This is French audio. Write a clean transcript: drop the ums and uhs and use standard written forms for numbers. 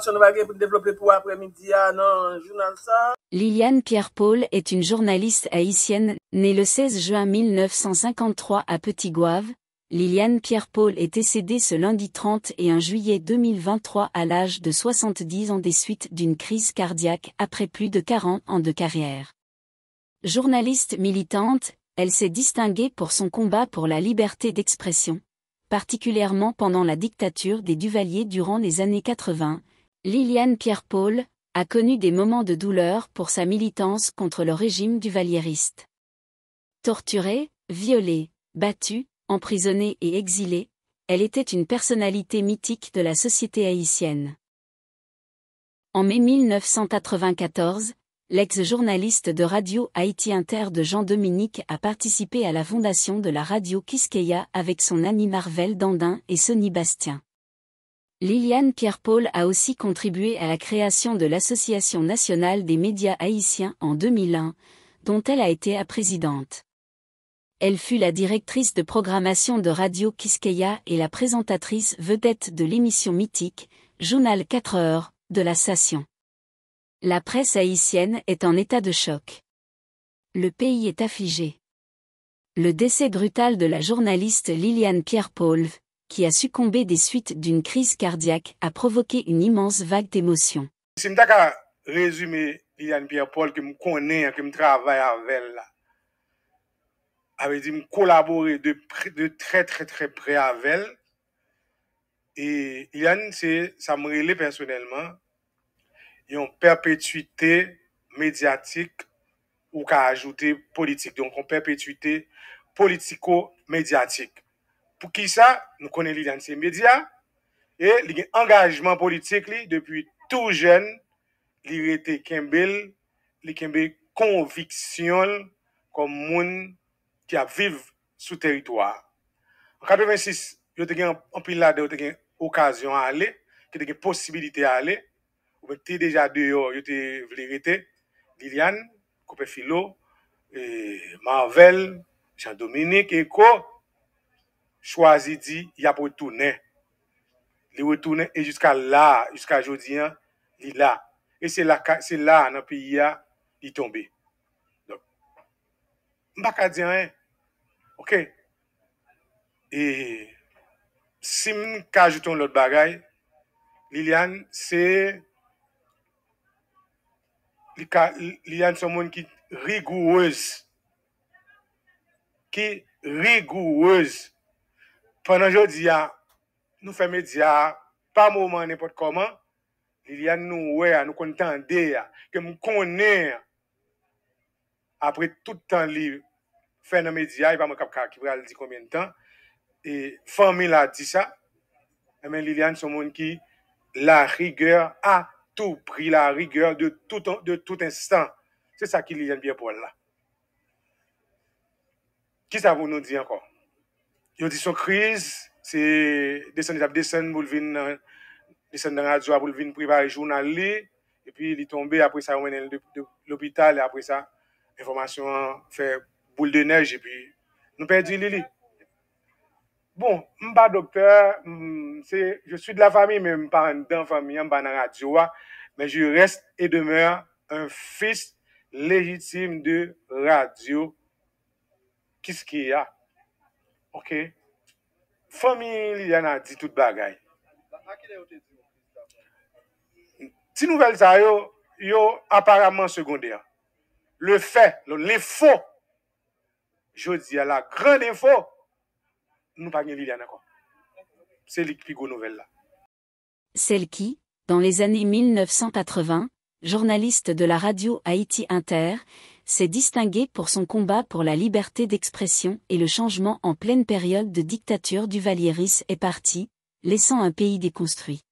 informations nous va pour développer pour après-midi dans le journal ça. Liliane Pierre-Paul est une journaliste haïtienne, née le 16 juin 1953 à Petit-Goâve. Liliane Pierre-Paul est décédée ce lundi 31 juillet 2023 à l'âge de 70 ans des suites d'une crise cardiaque après plus de 40 ans de carrière. Journaliste militante, elle s'est distinguée pour son combat pour la liberté d'expression, particulièrement pendant la dictature des Duvalier durant les années 80. Liliane Pierre-Paul a connu des moments de douleur pour sa militance contre le régime duvalieriste. Torturée, violée, battue, emprisonnée et exilée, elle était une personnalité mythique de la société haïtienne. En mai 1994, l'ex-journaliste de Radio Haïti Inter de Jean-Dominique a participé à la fondation de la radio Quisqueya avec son ami Marvel Dandin et Sonny Bastien. Liliane Pierre-Paul a aussi contribué à la création de l'Association nationale des médias haïtiens en 2001, dont elle a été la présidente. Elle fut la directrice de programmation de Radio Quisqueya et la présentatrice vedette de l'émission mythique, Journal 4 heures, de la station. La presse haïtienne est en état de choc. Le pays est affligé. Le décès brutal de la journaliste Liliane Pierre-Paul, qui a succombé des suites d'une crise cardiaque, a provoqué une immense vague d'émotions. Si je dois résumer Liliane Pierre-Paul, que je connais, que je travaille avec elle, avait dit me collaborer de très très très près avec elle. Et Liliane, ça me relève personnellement, une perpétuité médiatique ou qu'a ajouté politique. Donc, une perpétuité politico-médiatique. Pour qui ça? Nous connaissons Liliane, c'est médias. Et l'engagement politique, depuis tout jeune, il était Kembel, il Kembel conviction comme monde qui a vivre sous territoire. En 86, il y a eu un pile là, il y a eu occasion à aller, il y a eu possibilité à aller. Ou était déjà dehors, il était vérité. Liliane, Coupé Philo, Marvel, Jean-Dominique, Eko, choisi dit, il a retourné. Il retourne et jusqu'à là, jusqu'à aujourd'hui, il est là. Et c'est là, dans le pays, il est tombé. Donc, je ne vais pas dire rien. OK? Et si je ajoute l'autre bagaille, Liliane, c'est. Liliane, c'est un monde qui est rigoureuse. Qui rigoureuse. Pendant aujourd'hui, nous faisons médias, pas moment n'importe comment. Liliane, nous contendons, que nous connaissons, après tout le temps libre, faire dans les médias, il va me qui va dire combien de temps. Et famille a dit ça. Mais Liliane, c'est un monde qui la rigueur à tout prix, la rigueur de tout instant. C'est ça qui Liliane Pierre-Paul là. Qui ça vous nous dit encore? Il dit son crise, c'est descendre pour venir descendre dans la radio pour venir préparer le journal et puis il est tombé après ça on est de l'hôpital et après ça information fait boule de neige et puis nous perdu Lili. Bon, je suis pas docteur, je suis de la famille mais je suis pas dans la famille, je suis pas dans la radio, mais je reste et demeure un fils légitime de radio. Qu'est-ce qu'il y a? OK. Famille, il y en a dit toute bagaille. Si nouvelle ça yo apparemment secondaire. Le fait, l'info, je dis à la grande info, nous pas gagner Liliane encore. C'est les plus gros nouvelles là. Celle qui, dans les années 1980, journaliste de la radio Haïti Inter, s'est distinguée pour son combat pour la liberté d'expression et le changement en pleine période de dictature duvalieris est partie, laissant un pays déconstruit.